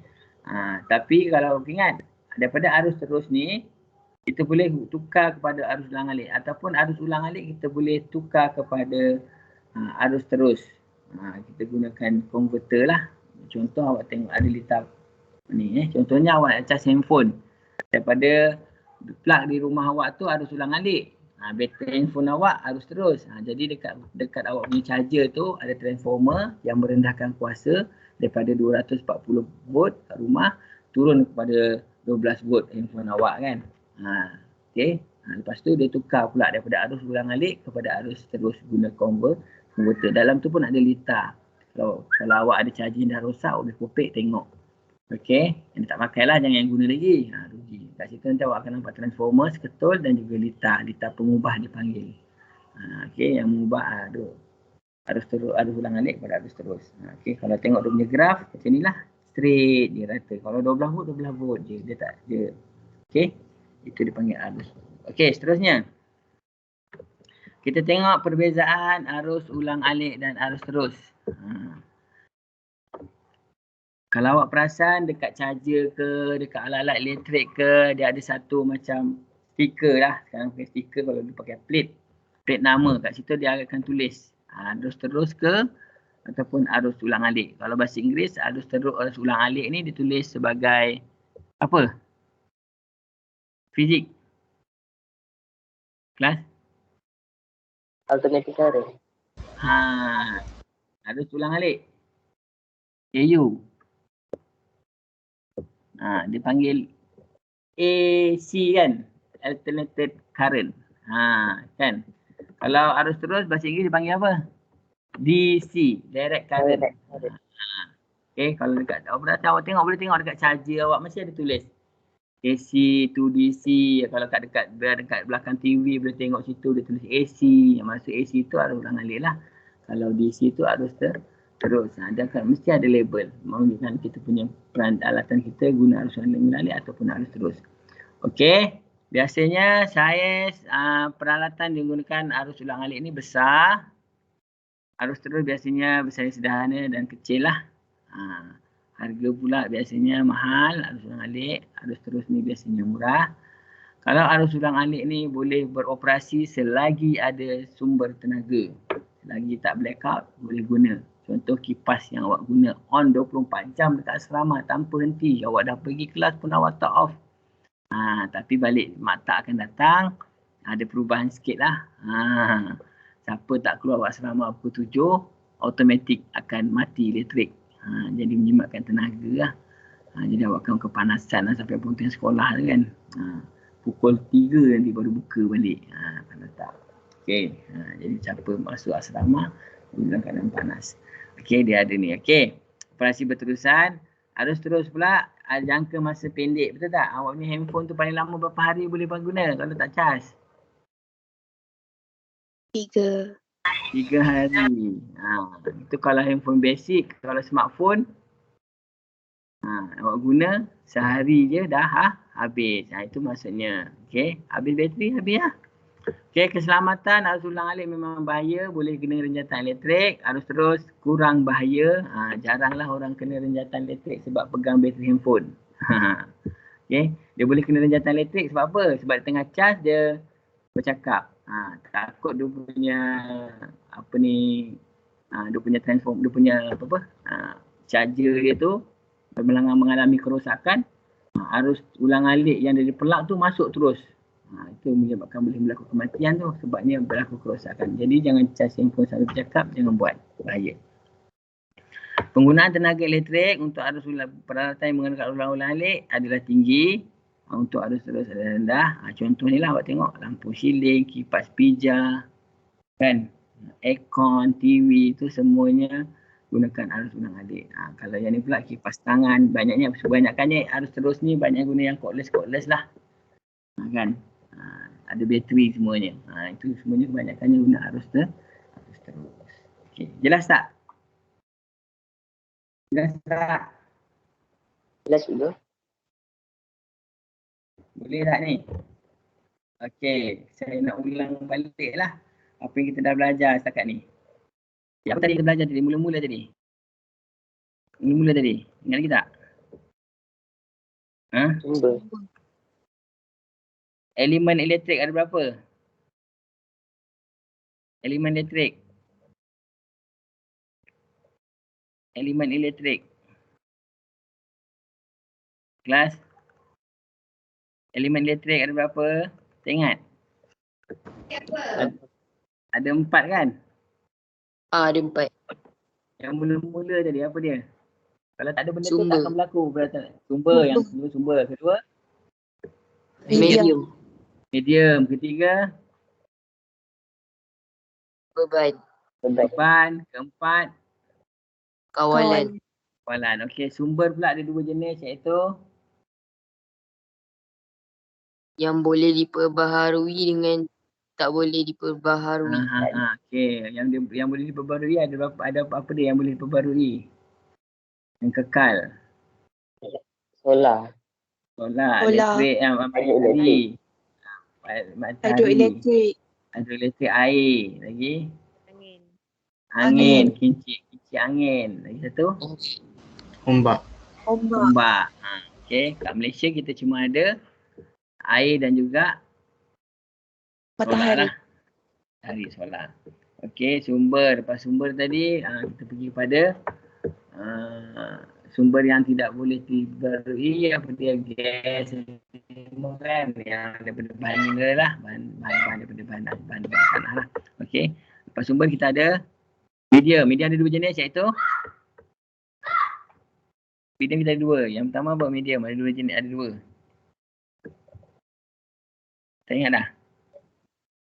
[SPEAKER 1] Tapi kalau ingat, daripada arus terus ni kita boleh tukar kepada arus ulang alik, ataupun arus ulang alik kita boleh tukar kepada arus terus. Kita gunakan konverter lah. Contoh awak tengok ada litar ni contohnya awak cas handphone, daripada plug di rumah awak tu arus ulang alik, bateri handphone awak arus terus. Jadi dekat awak punya charger tu ada transformer yang merendahkan kuasa daripada 240 volt kat rumah turun kepada 12 volt handphone awak kan. Okey. Lepas tu dia tukar pula daripada arus ulang alik kepada arus terus guna konverter. Dalam tu pun ada litar. Kalau awak ada charging dah rosak, boleh kopek tengok. Okey. Yang tak pakai lah, jangan guna lagi. Rugi. Kat situ nanti awak akan nampak transformer, seketul dan juga litar pengubah dipanggil. Okey, yang mengubah arus ulang alik kepada arus terus. Okey, kalau tengok dia punya graf macam inilah, straight dia rata. Kalau 12 volt je, dia tak dia. Okey. Itu dipanggil arus. Okey, seterusnya. Kita tengok perbezaan arus ulang alik dan arus terus. Kalau awak perasan dekat charger ke, dekat alat-alat elektrik ke, dia ada satu macam stiker lah. Sekarang pakai stiker, kalau dia pakai plate nama kat situ dia akan tulis arus terus ke ataupun arus ulang alik. Kalau bahasa Inggeris, arus ulang alik ni ditulis sebagai apa? Fizik. Kelas?
[SPEAKER 4] Alternative current.
[SPEAKER 1] Arus ulang alik. AU. Dia panggil AC kan? Alternative current. Kan? Kalau arus terus bahasa Inggeris dia panggil apa? DC. Direct current. Okay, kalau dekat awak boleh tengok dekat charger awak masih ada tulis AC to DC. Kalau dekat belakang TV boleh tengok situ dia tulis AC. Yang maksud AC tu arus ulang alik lah. Kalau DC tu arus terus. Dia akan mesti ada label menunjukkan kita punya peralatan kita guna arus ulang alik ataupun arus terus. Okey. Biasanya saiz peralatan digunakan arus ulang alik ni besar. Arus terus biasanya besar sederhana dan kecil lah. Harga pula biasanya mahal, arus ulang alik. Arus terus ni biasanya murah. Kalau arus ulang alik ni boleh beroperasi selagi ada sumber tenaga. Selagi tak blackout boleh guna. Contoh kipas yang awak guna on 24 jam dekat asrama tanpa henti. Awak dah pergi kelas pun awak tak off. Tapi balik maktab akan datang, ada perubahan sikit lah. Siapa tak keluar asrama pukul 7, automatik akan mati elektrik. Jadi menjimatkan tenaga lah. Jadi awak akan kepanasan lah sampai penghujung sekolah tu kan. Pukul 3 nanti baru buka balik. Akan datang. Okey. Jadi siapa masuk asrama dalam keadaan panas. Okey, dia ada ni. Okey. Operasi berterusan. Harus terus pula jangka masa pendek. Betul tak? Awak punya handphone tu paling lama berapa hari boleh guna kalau tak cas?
[SPEAKER 3] 3.
[SPEAKER 1] 3 hari. Itu kalau handphone basic. Kalau smartphone, awak guna sehari je dah habis. Itu maksudnya. Okey. Habis bateri, habis lah. Okey, keselamatan arus ulang alik memang bahaya. Boleh kena renjatan elektrik. Harus terus kurang bahaya. Jaranglah orang kena renjatan elektrik sebab pegang bateri handphone. Okey. Dia boleh kena renjatan elektrik sebab apa? Sebab dia tengah cas, dia bercakap. Takut dia punya dia punya transform, dia punya charger dia tu mengalami kerosakan. Arus ulang alik yang dari pelak tu masuk terus. Itu menyebabkan boleh berlaku kematian tu sebabnya berlaku kerosakan. Jadi jangan cas handphone sambil bercakap, jangan buat, bahaya. Penggunaan tenaga elektrik untuk arus peralatan yang menggunakan ulang alik adalah tinggi. Untuk arus terus adalah rendah. Contoh ni lah awak tengok, lampu siling, kipas pija, kan, aircon, TV tu semuanya gunakan arus ulang alik. Kalau yang ni pula kipas tangan, kebanyakannya arus terus ni banyak guna yang cordless lah. Kan? Ada bateri semuanya. Itu semuanya kebanyakannya guna arus terus. Okey, jelas tak? Jelas tak?
[SPEAKER 4] Jelas juga.
[SPEAKER 1] Boleh tak ni? Okey, saya nak ulang balik lah apa yang kita dah belajar setakat ni. Apa tadi kita belajar tadi? Mula-mula tadi. Ingat lagi tak?
[SPEAKER 4] Sumber.
[SPEAKER 1] Elemen elektrik ada berapa? Elemen elektrik. Kelas. Elemen elektrik ada berapa? Tak ingat? Ada 4 kan?
[SPEAKER 6] Ada 4.
[SPEAKER 1] Yang mula-mula tadi apa dia? Kalau tak ada benda tu tak
[SPEAKER 6] Sumber.
[SPEAKER 1] akan berlaku. Sumber. Yang sumber. Kedua?
[SPEAKER 6] Medium.
[SPEAKER 1] Medium. Ketiga? Beban. Keempat?
[SPEAKER 6] Kawalan.
[SPEAKER 1] Okey, sumber pula ada 2 jenis iaitu
[SPEAKER 6] Yang boleh diperbaharui dengan tak boleh diperbaharui.
[SPEAKER 1] okey, yang boleh diperbarui ada apa dia yang boleh diperbarui? Yang kekal.
[SPEAKER 4] Solar.
[SPEAKER 1] Elektrik, matahari.
[SPEAKER 3] Hidroelektrik.
[SPEAKER 1] Hidroelektrik, air. Lagi?
[SPEAKER 3] Angin.
[SPEAKER 1] Kincir angin. Lagi satu?
[SPEAKER 5] Ombak.
[SPEAKER 1] Ombak. Okey, kat Malaysia kita cuma ada air dan juga
[SPEAKER 3] Matahari.
[SPEAKER 1] Matahari, solar. Okey, sumber. Lepas sumber tadi, kita pergi kepada sumber yang tidak boleh diperbarui, apa dia, gas, semua kan, yang daripada bahan mineral lah, bahan daripada bahan tanah lah. Okey, lepas sumber kita ada medium. Medium ada 2 jenis iaitu medium kita ada 2. Yang pertama apa? Medium ada 2 jenis, ada 2. Tak ingat dah?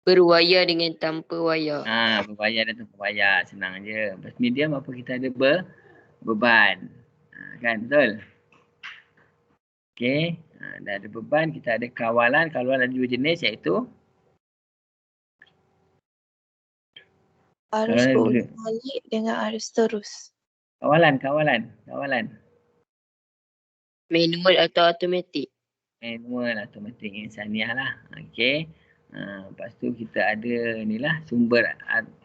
[SPEAKER 6] Berwayar dengan tanpa wayar.
[SPEAKER 1] Berwayar dan tanpa wayar, senang je. Lepas medium apa kita ada beban. Kan, betul? Okey, dah ada beban, kita ada kawalan. Kawalan ada 2 jenis iaitu
[SPEAKER 3] Arus berulang alik dengan arus terus.
[SPEAKER 1] kawalan.
[SPEAKER 6] Manual atau automatik.
[SPEAKER 1] Manual, automatik, insaniah lah. Okey. Lepas tu kita ada ni lah sumber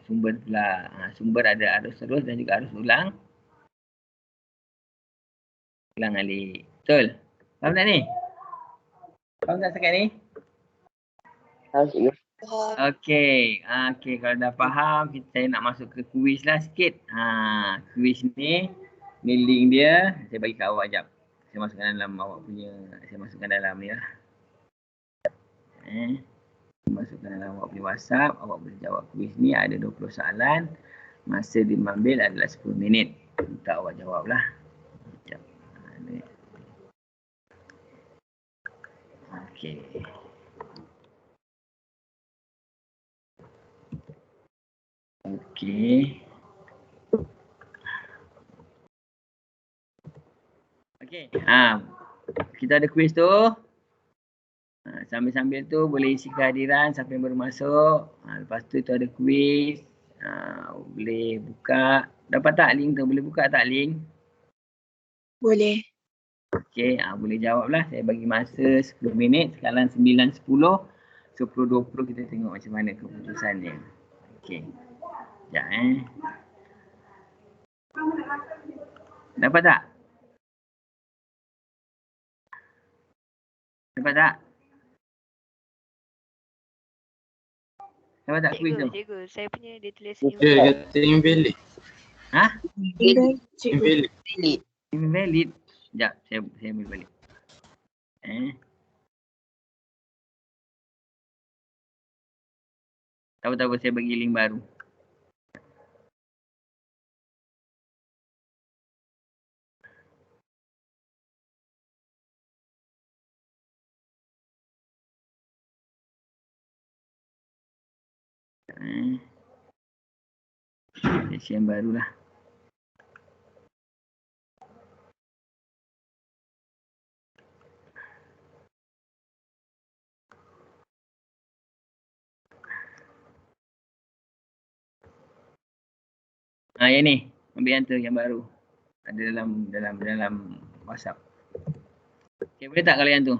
[SPEAKER 1] pula. Sumber ada arus terus dan juga arus ulang alik. Betul? Faham tak ni? Faham tak sekat ni?
[SPEAKER 4] Faham juga.
[SPEAKER 1] Okey. Okey, kalau dah faham, kita nak masuk ke kuis lah sikit. Kuis ni link dia saya bagi kat awak jap. Saya masukkan dalam awak punya, saya masukkan dalam ni lah. Masukkan dalam awak punya WhatsApp, awak boleh jawab kuis ni, ada 20 soalan. Masa dia mengambil adalah 10 minit. Minta awak jawab lah. Jap. Okey. Okey. Okey. Kita ada kuis tu. Sambil-sambil tu boleh isi kehadiran siapa yang baru masuk. Lepas tu ada kuis. Boleh buka. Dapat tak link tu? Boleh buka tak link?
[SPEAKER 3] Boleh.
[SPEAKER 1] Okey, boleh jawab lah. Saya bagi masa 10 minit. Sekarang 9.10. 10.20 kita tengok macam mana keputusannya. Okey. Sekejap Dapat tak? Dapat tak? Dapat tak kuis tu?
[SPEAKER 2] Cikgu, saya punya dia tulis
[SPEAKER 5] Dia kata invalid. Invalid.
[SPEAKER 1] Invalid. Sekejap, saya ambil balik. Tak apa, saya bagi link baru. Sesi yang baru lah. Yang ni, ambil yang tu, yang baru. Ada dalam WhatsApp. Okay, boleh tak kalau yang tu?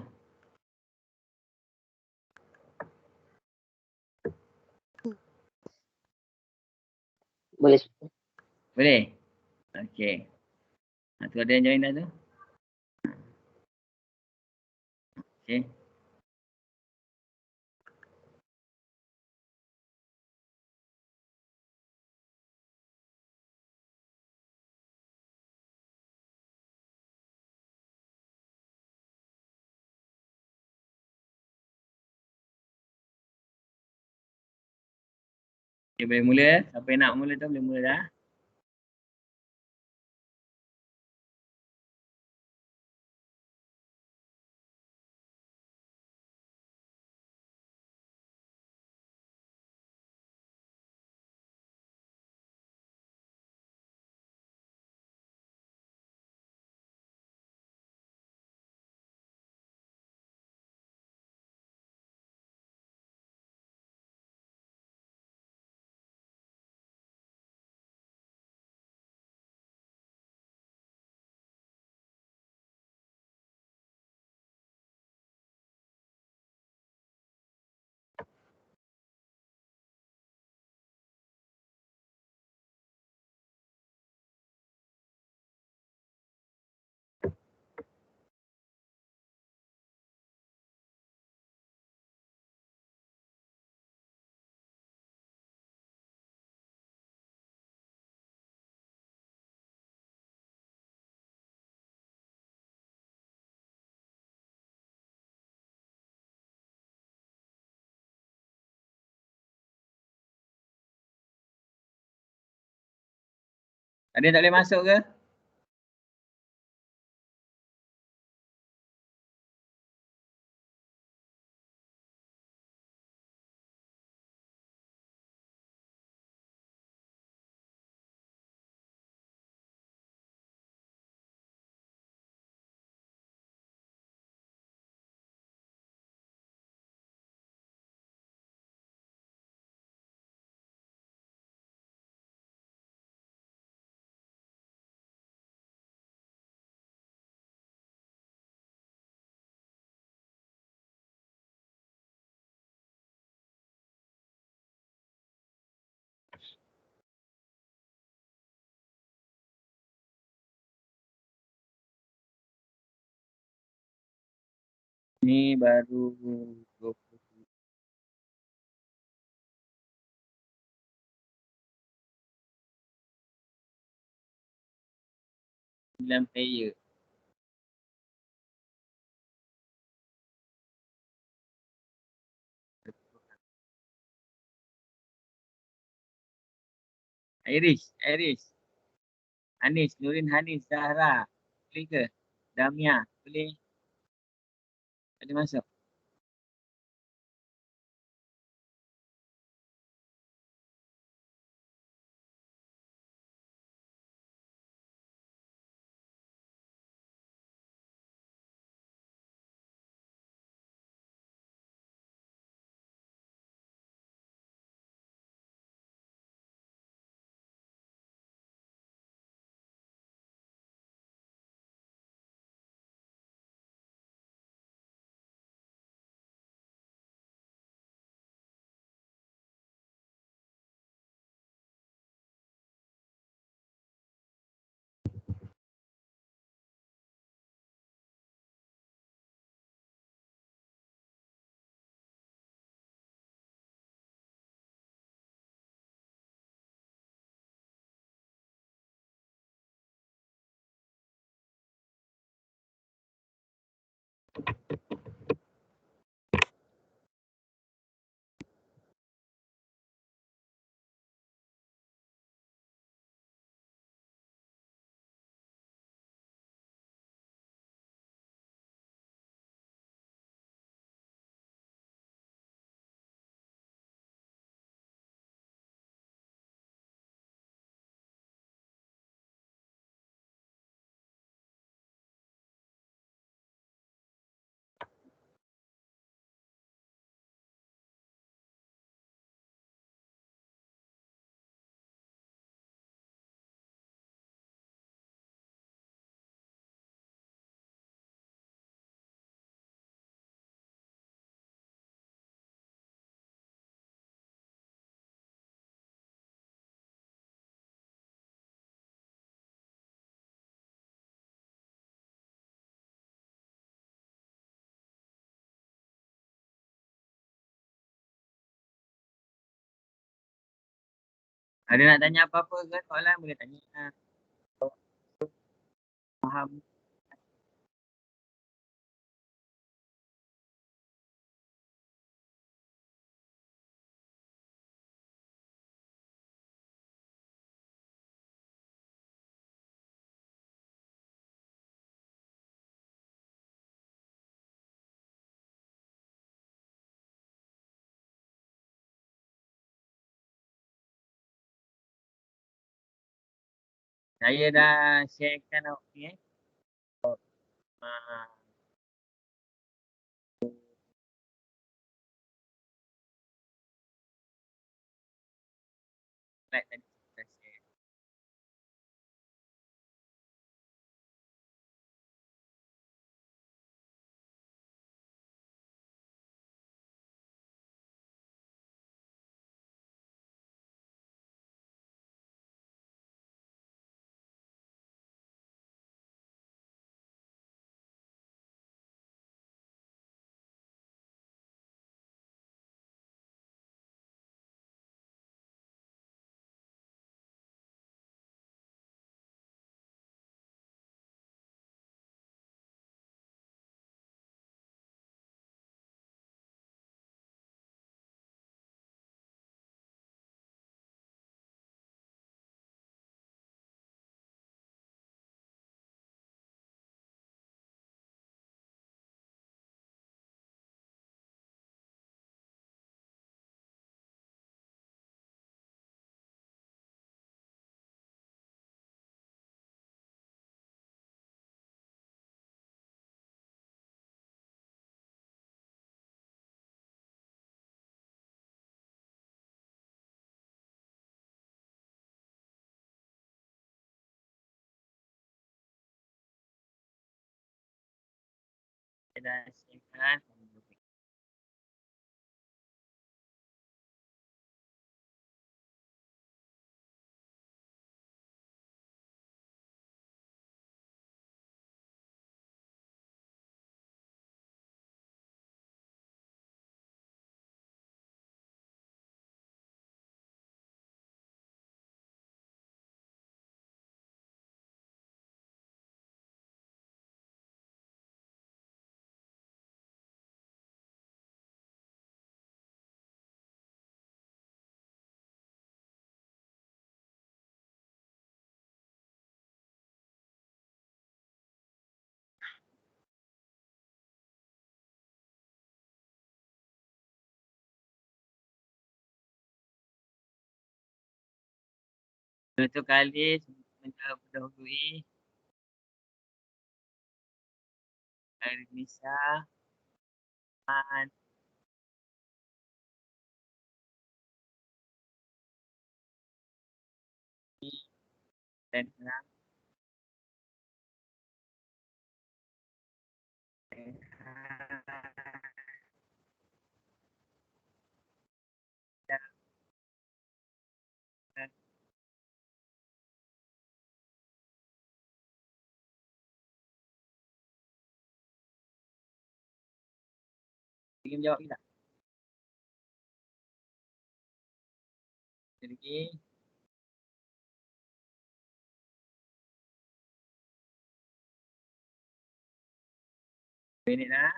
[SPEAKER 4] Boleh.
[SPEAKER 1] Boleh? Okey. Tu ada yang join dah tu? Okey. Okay, boleh mula. Siapa yang nak mula tu boleh mula dah. Ada yang tak boleh masuk ke? Ni baru 20. 9 player. Iris. Anis, Nurin, Hanis, Zahra. Boleh ke? Damia, boleh? Boleh masuk? Ada nak tanya apa-apa ke soalan boleh tanya. Faham? Saya dah sharekan awak ni Ah, slide tadi saya dah share. Saya dah sharekan. Satu kali mendahului Nisa, Man, dan Serang. Ingin jawab tak? Lagi. Minit lah.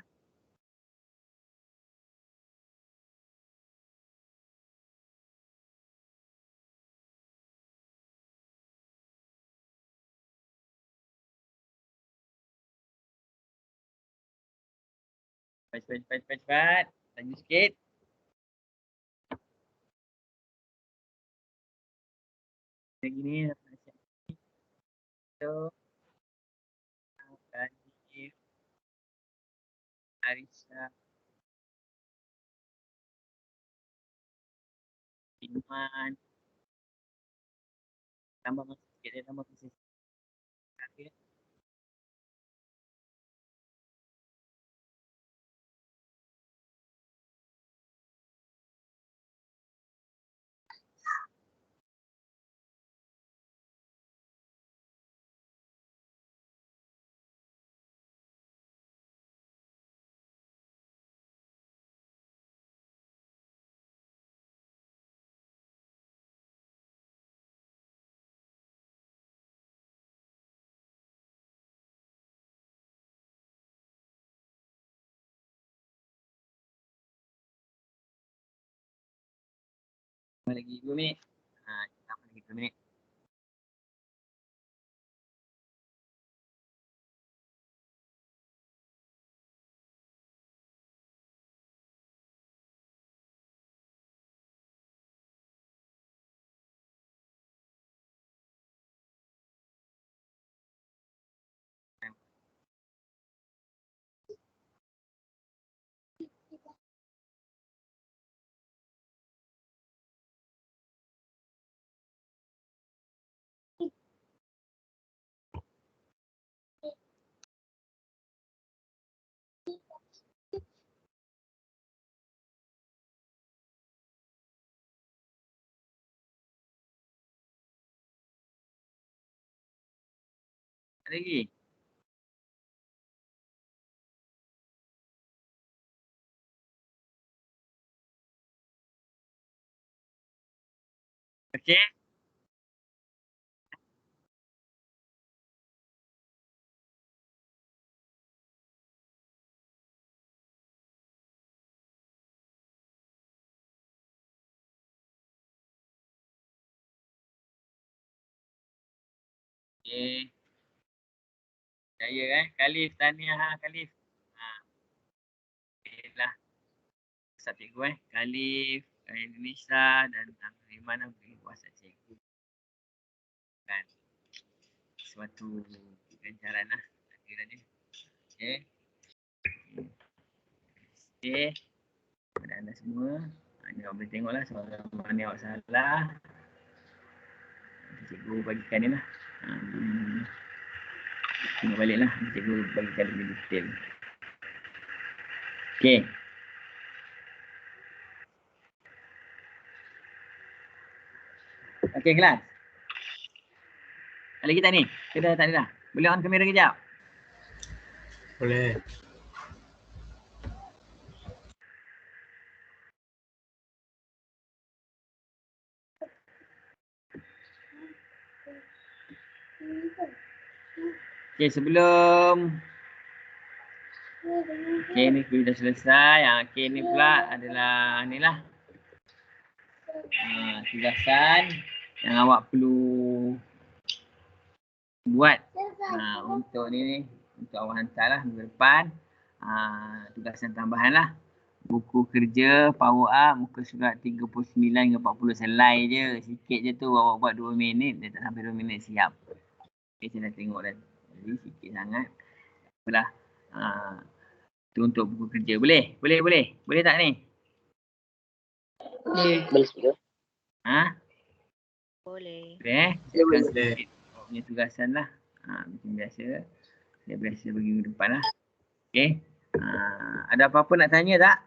[SPEAKER 1] Cepat. Lagi sikit. Lagi ni. So, Kadif, Arisa, Iman. Tambah masa sikit dia, tambah masa sikit. Okay. Lagi 2 minit. Tambah lagi 2 minit. Ada lagi? Okey. Okey. Saya Khalif, tahniah Khalif. Okeylah. Pasal cikgu Khalif, Indonesia dan Iman beri kuasa cikgu. Kan suatu ganjaran lah. Okey. Okey. Kepada anda semua. Anda boleh tengoklah soalan mana awak salah. Cikgu bagikan ni lah. Tengok balik lah. Cikgu bagikan lebih detail. Okey. Okey kelas. Ada lagi tak ni? Kita tak ada dah. Boleh on kamera kejap?
[SPEAKER 5] Boleh.
[SPEAKER 1] Okey, sebelum ni dah selesai. Okey, ni pula adalah ni lah. Tugasan yang awak perlu buat untuk ni, untuk awak hantar lah minggu depan. Tugasan tambahan lah Buku kerja, power up, muka surat 39 hingga 40. Selai je. Sikit je tu. Awak buat 2 minit. Dia tak sampai 2 minit siap. Okay, saya dah tengok dah. Jadi sikit sangat. Apalah. Tu untuk buku kerja. Boleh? Boleh tak ni?
[SPEAKER 6] Boleh.
[SPEAKER 4] Boleh cikgu.
[SPEAKER 2] Boleh.
[SPEAKER 1] Boleh
[SPEAKER 6] Boleh.
[SPEAKER 1] sikit awak punya tugasan lah. Macam biasa. Saya biasa bagi minggu depan lah. Okay. Ada apa-apa nak tanya tak?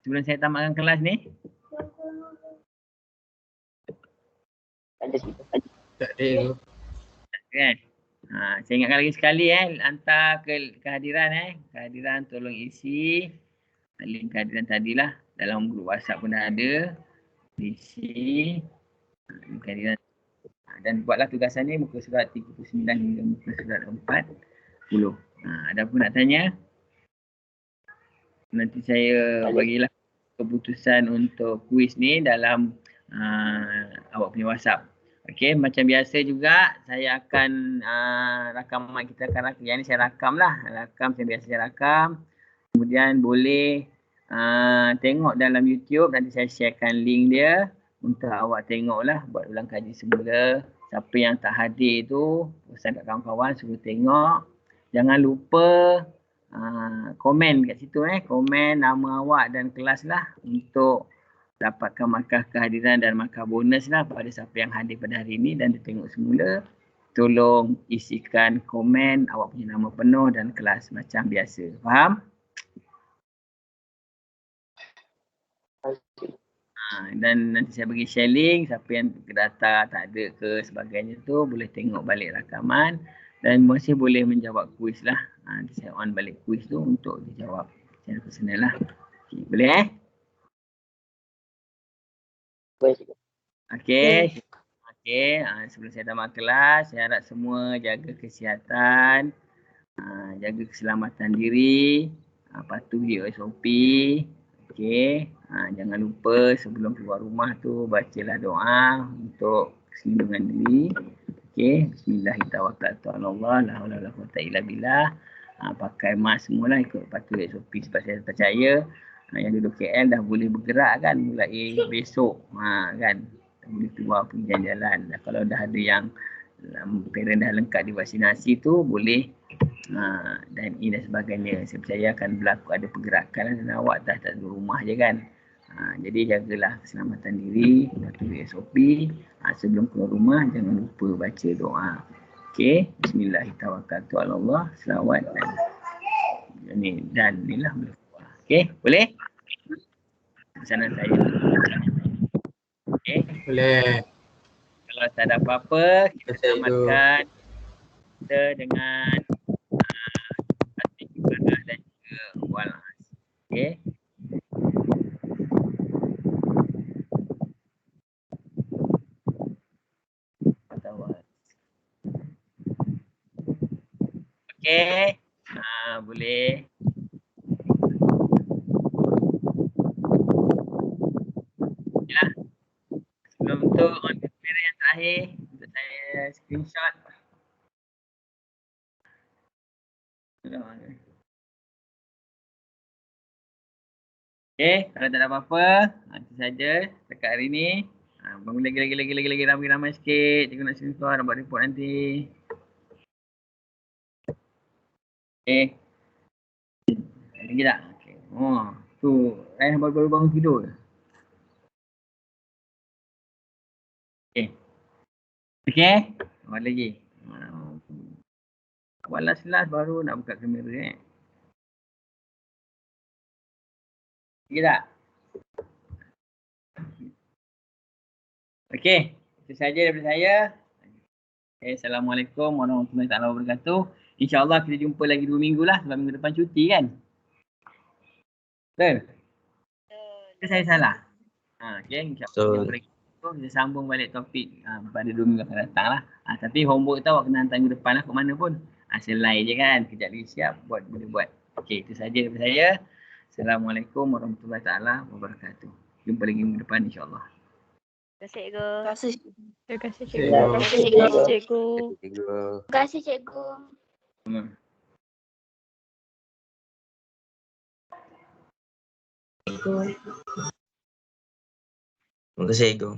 [SPEAKER 1] Sebelum saya tamatkan kelas ni.
[SPEAKER 4] Ada cikgu.
[SPEAKER 5] Tak ada cikgu.
[SPEAKER 1] Kan? Saya ingatkan lagi sekali hantar kehadiran kehadiran tolong isi link kehadiran tadilah dalam grup WhatsApp pun dah ada. Isi link kehadiran dan buatlah tugasan ni muka surat 39 hingga muka surat 40. Ada apa nak tanya? Nanti saya bagilah keputusan untuk kuis ni dalam awak punya WhatsApp. Okey, macam biasa juga saya akan rakaman kita akan rakam. Yang ni saya rakam lah. Rakam macam biasa saya rakam. Kemudian boleh tengok dalam YouTube. Nanti saya sharekan link dia untuk awak tengok lah. Buat ulang kaji semula. Siapa yang tak hadir tu, pesan kat kawan-kawan suruh tengok. Jangan lupa komen kat situ komen nama awak dan kelas lah untuk dapatkan markah kehadiran dan markah bonus lah pada siapa yang hadir pada hari ini dan dia tengok semula. Tolong isikan komen awak punya nama penuh dan kelas macam biasa. Faham? Dan nanti saya bagi share link. Siapa yang data tak ada ke sebagainya tu boleh tengok balik rakaman dan masih boleh menjawab kuis lah. Nanti saya on balik kuis tu untuk dijawab secara personal lah. Okay, boleh
[SPEAKER 4] Boleh cikgu.
[SPEAKER 1] Okey. Sebelum saya tamat kelas, saya harap semua jaga kesihatan, jaga keselamatan diri, patuhi SOP. Okey. Jangan lupa sebelum keluar rumah tu bacalah doa untuk keselindungan diri. Okey. Bismillahirrahmanirrahim. La haula wala quwwata illa billah. Pakai mask semualah, ikut patuhi SOP sebab saya percaya yang duduk KL dah boleh bergerak kan mulai besok kan boleh keluar pergi jalan-jalan. Kalau dah ada yang parent dah lengkap divaksinasi tu boleh dan ini dan sebagainya. Saya percaya akan berlaku ada pergerakan dan awak tak duduk rumah je kan. Jadi jagalah keselamatan diri, patuhi SOP. Sebelum keluar rumah jangan lupa baca doa. Okey, bismillahirrahmanirrahim. Selawat dan inilah boleh keluar. Okey, boleh? Pesanan saya. Okey.
[SPEAKER 5] Boleh.
[SPEAKER 1] Kalau tak ada apa-apa, kita
[SPEAKER 5] Cikgu.
[SPEAKER 1] tamatkan kita dengan hati ibadah dan juga walas. Okey. Okey. Boleh. Ya. Sebelum tu on kamera yang terakhir untuk saya screenshot. Okey, kalau tak ada apa-apa, itu saja dekat hari ni. Bangun lagi ramai sikit. Cikgu nak screenshot, nak buat report nanti. Okey. Lagi tak? Okey. Tu baru bangun tidur. Okey. Awal lagi. Awal last baru nak buka kamera Lagi tak? Okey. Itu saja daripada saya. Assalamualaikum warahmatullahi wabarakatuh. InsyaAllah kita jumpa lagi 2 minggu lah sebab minggu depan cuti kan? Betul? Ke saya salah? Okey. InsyaAllah kita sambung balik topik pada 2 minggu akan datang lah. Tapi homework tu awak kena hantar minggu depan lah kat mana pun. Selai je kan. Kejap lagi siap. Boleh buat. Okey. Itu saja daripada saya. Assalamualaikum warahmatullahi wabarakatuh. Jumpa lagi minggu depan insyaAllah.
[SPEAKER 2] Terima kasih, cikgu.
[SPEAKER 3] Terima kasih.
[SPEAKER 2] Terima kasih, cikgu.
[SPEAKER 3] Terima kasih, cikgu.
[SPEAKER 7] Terima kasih cikgu.
[SPEAKER 1] Hmm.
[SPEAKER 8] Terima kasih, Ego.